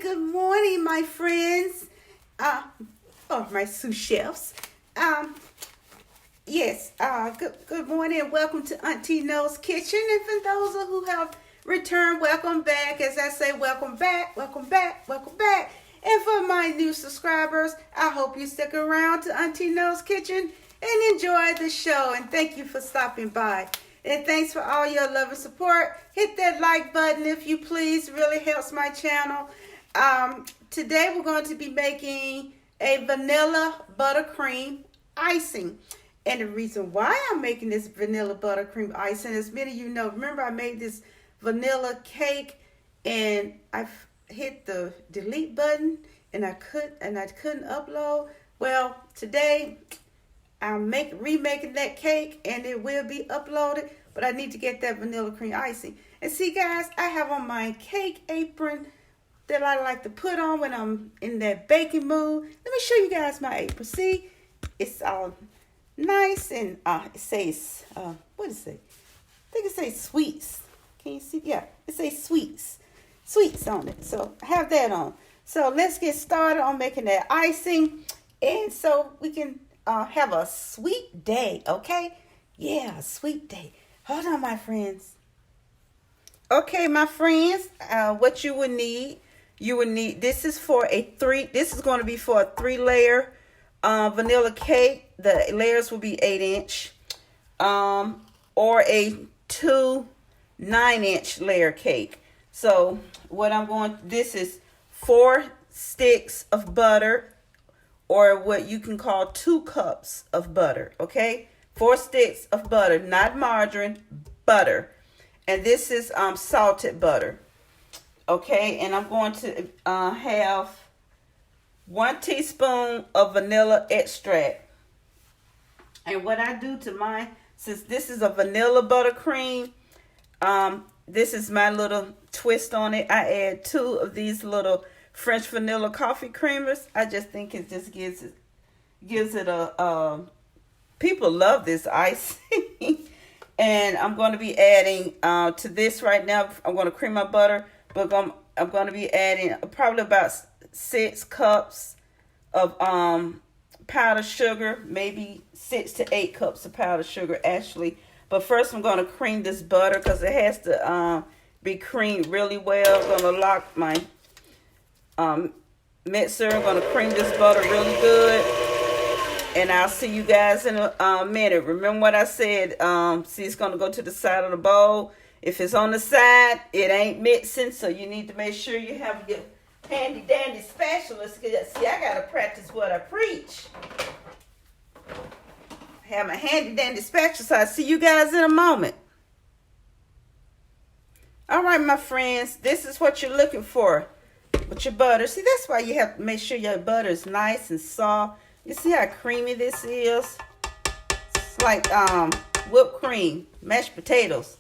good morning, my friends. Or my sous chefs. Good morning and welcome to Auntie No's Kitchen. And for those who have returned, welcome back. As I say, welcome back, welcome back, welcome back. And for my new subscribers, I hope you stick around to Auntie No's Kitchen and enjoy the show. And thank you for stopping by. And thanks for all your love and support. Hit that like button if you please. Really helps my channel. Today we're going to be making a vanilla buttercream icing. And the reason why I'm making this vanilla buttercream icing, as many of you know, remember I made this vanilla cake and I hit the delete button and I couldn't upload. Well, today I'm remaking that cake and it will be uploaded, but I need to get that vanilla cream icing. And see guys, I have on my cake apron that I like to put on when I'm in that baking mood. Let me show you guys my apron. See, it's all nice and it says, what does it say? I think it says sweets. Can you see? Yeah, it says sweets on it. So I have that on. So let's get started on making that icing. And so we can have a sweet day, okay? Yeah, a sweet day. Hold on, my friends. Okay, my friends, what you would need, this is going to be for a 3-layer vanilla cake. The layers will be 8-inch, or a 2 9-inch layer cake. So this is 4 sticks of butter, or what you can call 2 cups of butter, okay? 4 sticks of butter, not margarine, butter. And this is salted butter, okay? And I'm going to have 1 teaspoon of vanilla extract. And what I do to mine, since this is a vanilla buttercream, this is my little twist on it. I add 2 of these little French vanilla coffee creamers. I just think it just gives it a people love this icing. And I'm going to be adding to this right now. I'm going to cream my butter, but I'm going to be adding probably about 6 cups of powdered sugar, maybe 6 to 8 cups of powdered sugar actually. But first I'm going to cream this butter because it has to be creamed really well. I'm going to lock my mixer. I'm going to cream this butter really good. And I'll see you guys in a minute. Remember what I said. See, it's going to go to the side of the bowl. If it's on the side, it ain't mixing. So you need to make sure you have your handy dandy spatula. See, I got to practice what I preach. Have a handy dandy spatula. So I'll see you guys in a moment. All right, my friends. This is what you're looking for with your butter. See, that's why you have to make sure your butter is nice and soft. You see how creamy this is? It's like whipped cream, mashed potatoes.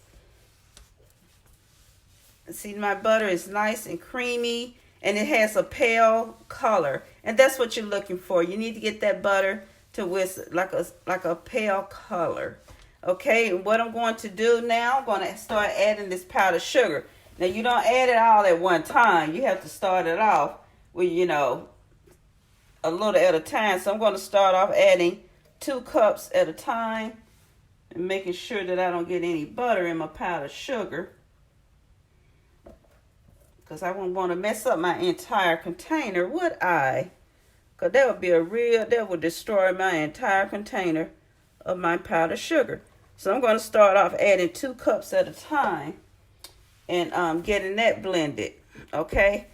See, my butter is nice and creamy, and it has a pale color. And that's what you're looking for. You need to get that butter to with like a pale color. Okay, and what I'm going to do now, I'm going to start adding this powdered sugar. Now, you don't add it all at one time. You have to start it off with, a little at a time. So I'm going to start off adding 2 cups at a time and making sure that I don't get any butter in my powdered sugar, because I wouldn't want to mess up my entire container, would I? Because that would destroy my entire container of my powdered sugar. So I'm going to start off adding 2 cups at a time and getting that blended, okay?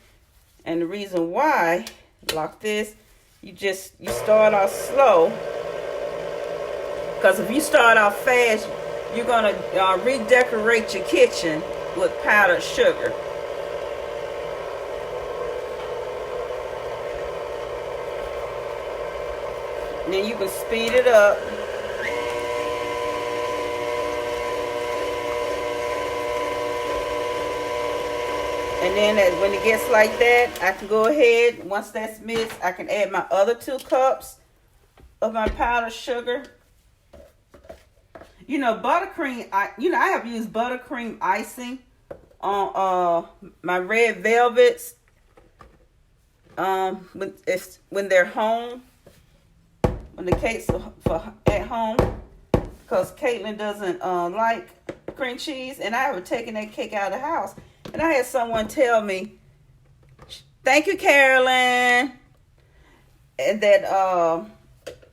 And the reason why, like this, you start off slow, because if you start off fast, you're going to redecorate your kitchen with powdered sugar. And then you can speed it up. And then when it gets like that, I can go ahead, once that's mixed, I can add my other 2 cups of my powdered sugar. Buttercream, I have used buttercream icing on my red velvets. when they're home, when the cakes are for at home, because Caitlin doesn't like cream cheese, and I was taking that cake out of the house, and I had someone tell me, "Thank you, Carolyn," and that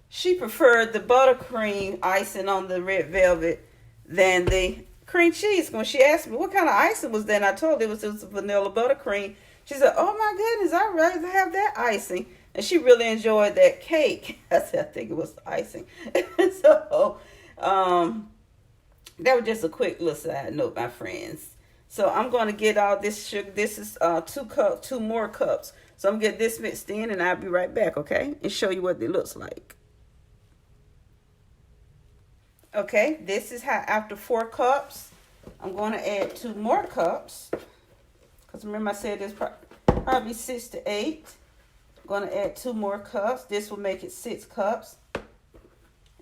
she preferred the buttercream icing on the red velvet than the cream cheese. When she asked me what kind of icing was that, and I told her it was vanilla buttercream. She said, "Oh my goodness, I'd rather have that icing." And she really enjoyed that cake. I said, "I think it was the icing." So, that was just a quick little side note, my friends. So I'm going to get all this sugar. This is 2 more cups. So I'm going to get this mixed in, and I'll be right back, okay? And show you what it looks like. Okay, this is how after 4 cups, I'm going to add 2 more cups. Because remember I said there's probably 6 to 8. I'm going to add 2 more cups. This will make it 6 cups.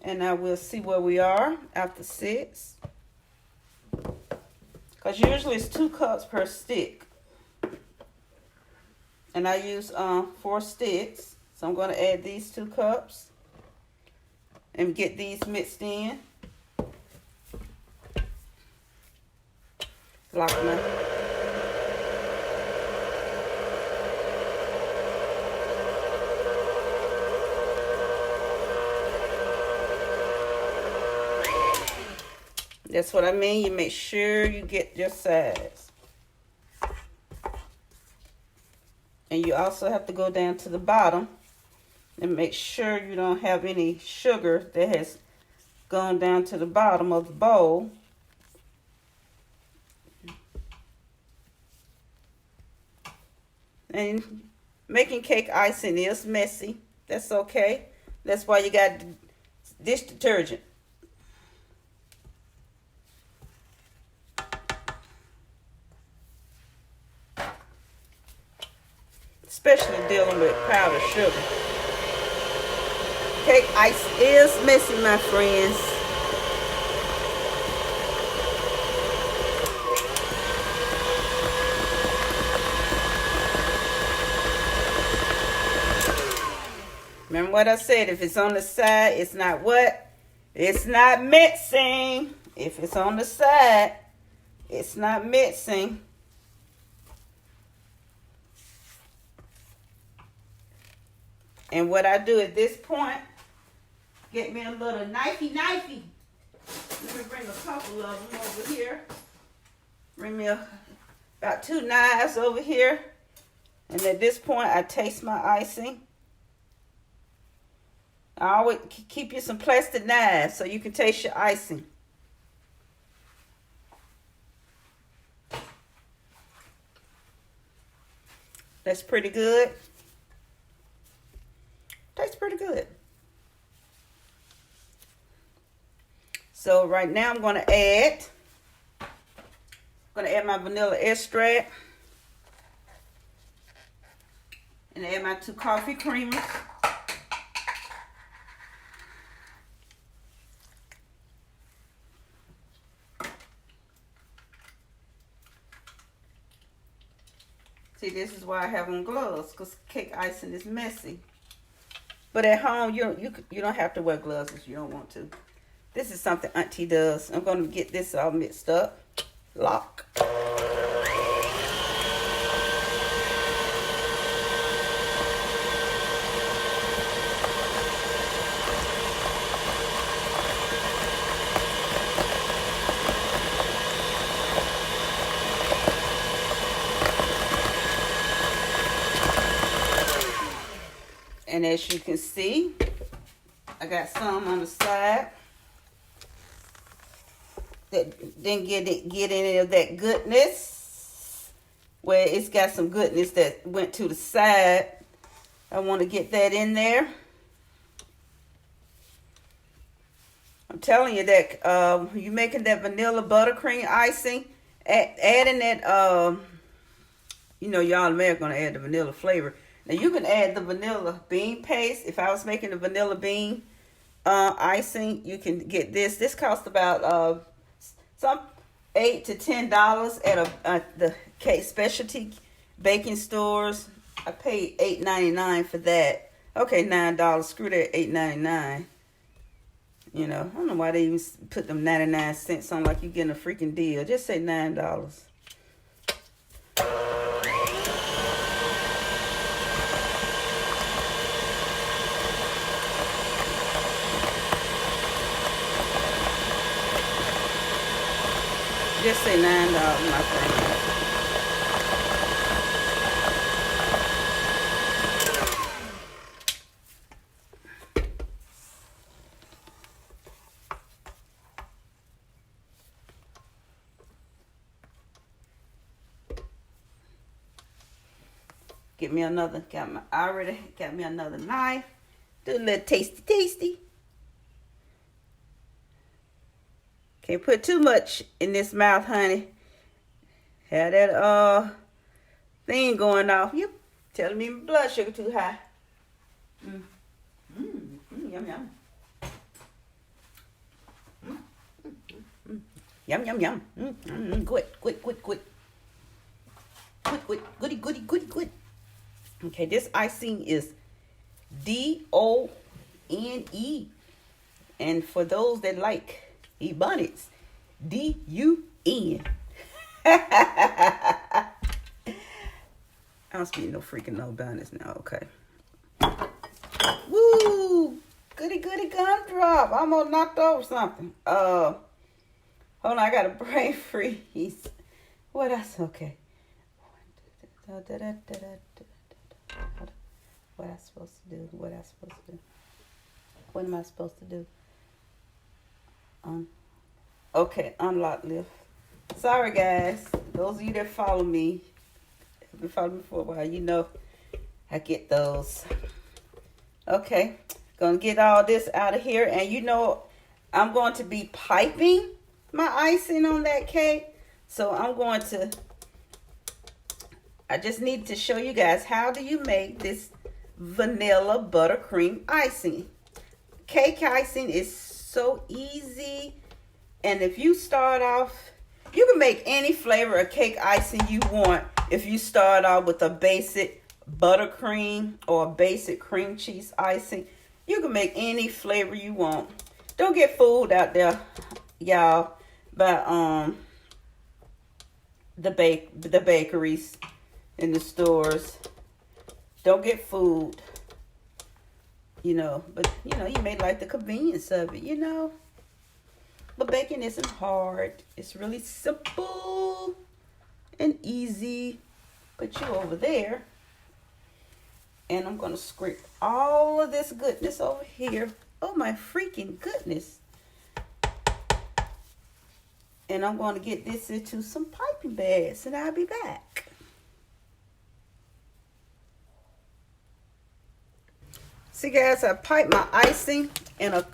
And I will see where we are after 6. Because usually it's 2 cups per stick. And I use 4 sticks. So I'm going to add these 2 cups. And get these mixed in. Lock them. That's what I mean. You make sure you get your size. And you also have to go down to the bottom and make sure you don't have any sugar that has gone down to the bottom of the bowl. And making cake icing is messy. That's okay. That's why you got dish detergent. Especially dealing with powdered sugar. Cake ice is messy, my friends. Remember what I said, if it's on the side, it's not what? It's not mixing. If it's on the side, it's not mixing. And what I do at this point, get me a little knifey. Let me bring a couple of them over here. Bring me about 2 knives over here. And at this point, I taste my icing. I always keep you some plastic knives so you can taste your icing. That's pretty good. Tastes pretty good. So right now I'm going to add my vanilla extract. And add my 2 coffee creamers. See, this is why I have on gloves, because cake icing is messy. But at home, you don't have to wear gloves if you don't want to. This is something Auntie does. I'm going to get this all mixed up. Lock. And as you can see, I got some on the side that didn't get any of that goodness. Where it's got some goodness that went to the side. I want to get that in there. I'm telling you that you're making that vanilla buttercream icing, adding that, y'all are going to add the vanilla flavor. Now you can add the vanilla bean paste. If I was making the vanilla bean icing, you can get this. This costs about some $8 to $10 at the cake specialty baking stores. I paid $8.99 for that. Okay, $9. Screw that $8.99. You know, I don't know why they even put them 99 cents on like you getting a freaking deal. Just say $9. Just say $9, my friend. Get me another. I already got me another knife. Do a little tasty. Can't put too much in this mouth, honey. Had that thing going off. Yep. Telling me my blood sugar too high. Yum yum. Yum. Good. Good. Okay, this icing is DONE. And for those that like Ebonics, DUN. I don't speak no freaking no Ebonics now, okay. Woo! Goody gumdrop. I almost knocked over something. Hold on, I got a brain freeze. What else? Okay. What am I supposed to do? What am I supposed to do? Okay, unlock lift. Sorry, guys. Those of you that follow me, have been following me for a while, you know I get those. Okay, gonna get all this out of here. And you know, I'm going to be piping my icing on that cake. So I just need to show you guys how do you make this vanilla buttercream icing. Cake icing is so easy. And if you start off, you can make any flavor of cake icing you want. If you start off with a basic buttercream or a basic cream cheese icing, you can make any flavor you want. Don't get fooled out there, y'all, by the bakeries in the stores. Don't get fooled, you know. But you know, you may like the convenience of it, you know. But baking isn't hard. It's really simple and easy. Put you over there. And I'm going to scrape all of this goodness over here. Oh, my freaking goodness. And I'm going to get this into some piping bags. And I'll be back. See, guys, I piped my icing in a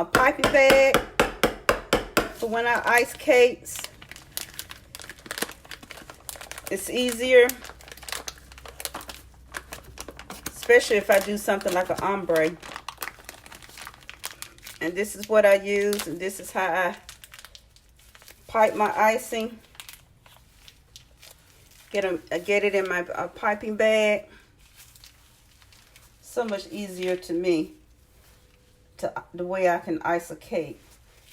piping bag. For when I ice cakes, it's easier, especially if I do something like an ombre. And this is what I use, and this is how I pipe my icing. Get it in my piping bag. So much easier to me, the way I can ice a cake.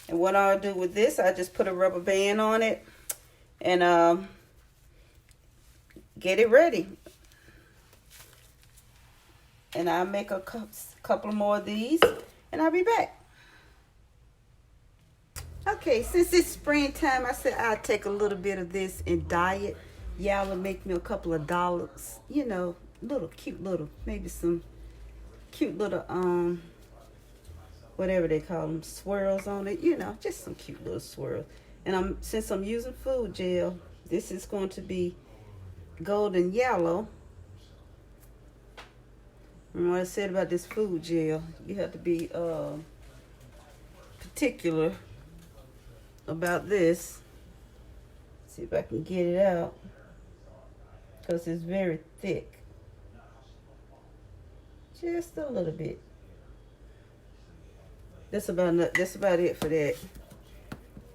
And what I'll do with this, I just put a rubber band on it and get it ready. And I'll make a couple more of these and I'll be back. Okay, since it's springtime, I said I'll take a little bit of this and dye it. Y'all will make me a couple of dollars. You know, cute little, maybe some cute little, whatever they call them, swirls on it, you know, just some cute little swirls. And since I'm using food gel, this is going to be golden yellow. And what I said about this food gel, you have to be particular about this. See if I can get it out, because it's very thick. Just a little bit. That's about it for that,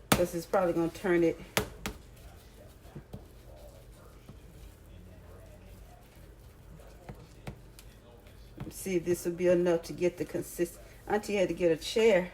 because it's probably going to turn it. See if this will be enough to get the Auntie had to get a chair.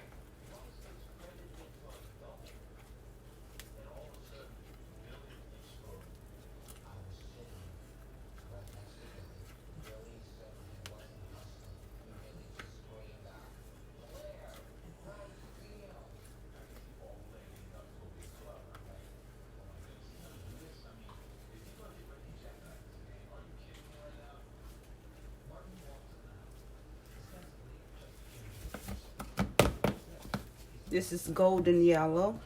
This is golden yellow.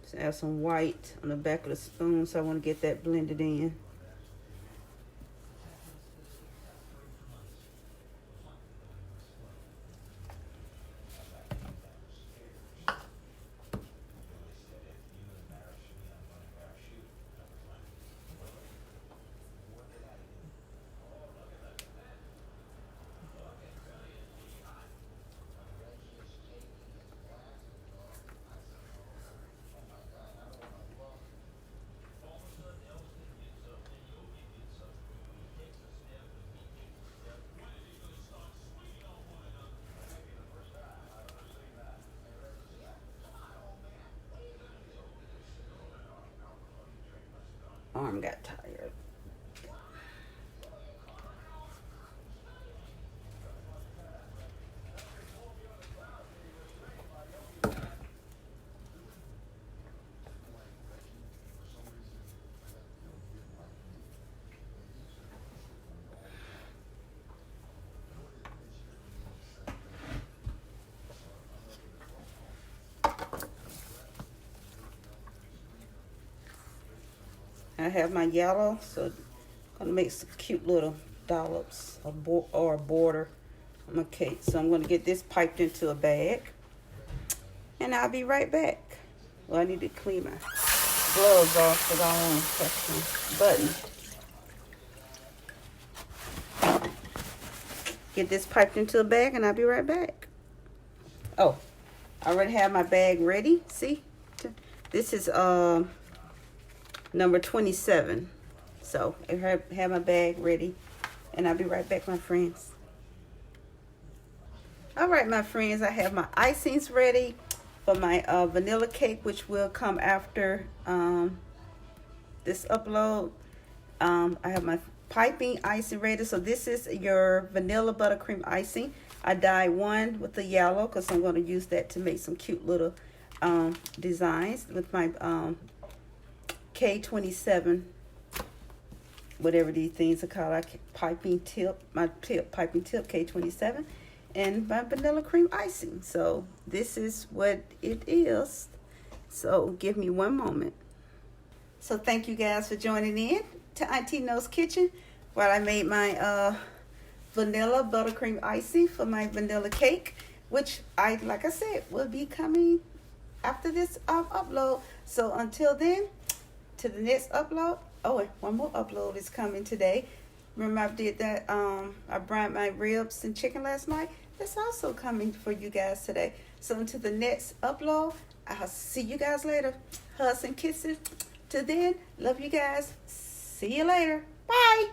Just add some white on the back of the spoon, so I want to get that blended in. Arm got tired. I have my yellow, so I'm gonna make some cute little dollops or a border on my cake. So I'm gonna get this piped into a bag, and I'll be right back. Well, I need to clean my gloves off because I don't want to touch my button. Get this piped into a bag, and I'll be right back. Oh, I already have my bag ready. See, this is number 27. So I have my bag ready, and I'll be right back, my friends. All right, my friends, I have my icings ready for my vanilla cake, which will come after this upload. I have my piping icing ready. So this is your vanilla buttercream icing. I dyed one with the yellow because I'm going to use that to make some cute little designs with my K27, whatever these things are called. Piping tip K27, and my vanilla cream icing. So this is what it is. So give me one moment. So thank you guys for joining in to Auntie No's Kitchen while I made my vanilla buttercream icing for my vanilla cake, which like I said, will be coming after this upload. So until then, to the next upload. Oh, and one more upload is coming today. Remember I did that, I brined my ribs and chicken last night. That's also coming for you guys today. So until the next upload, I'll see you guys later. Hugs and kisses. Till then, love you guys. See you later. Bye.